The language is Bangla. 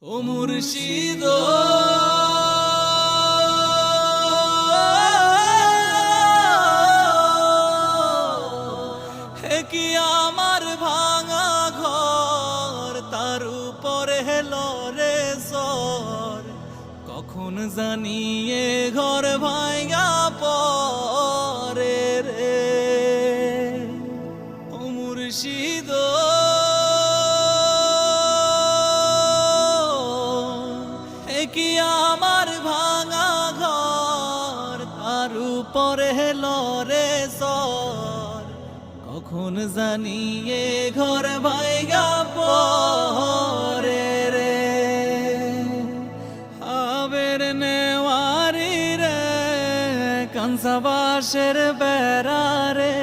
ও মুর্শিদ হে কি আমার ভাঙা ঘর তার উপরে হেলো রে সর কখন জানিয়ে ঘর ভাঙা পরে রে ও মুর্শিদ কি আমার ভাঙা ঘর তার উপরে হেলো রে সর কখন জানিয়ে ঘর ভাইগা পরে রে আবের নেওয়ারি রে কাঞ্চা বাঁশের বেড়া রে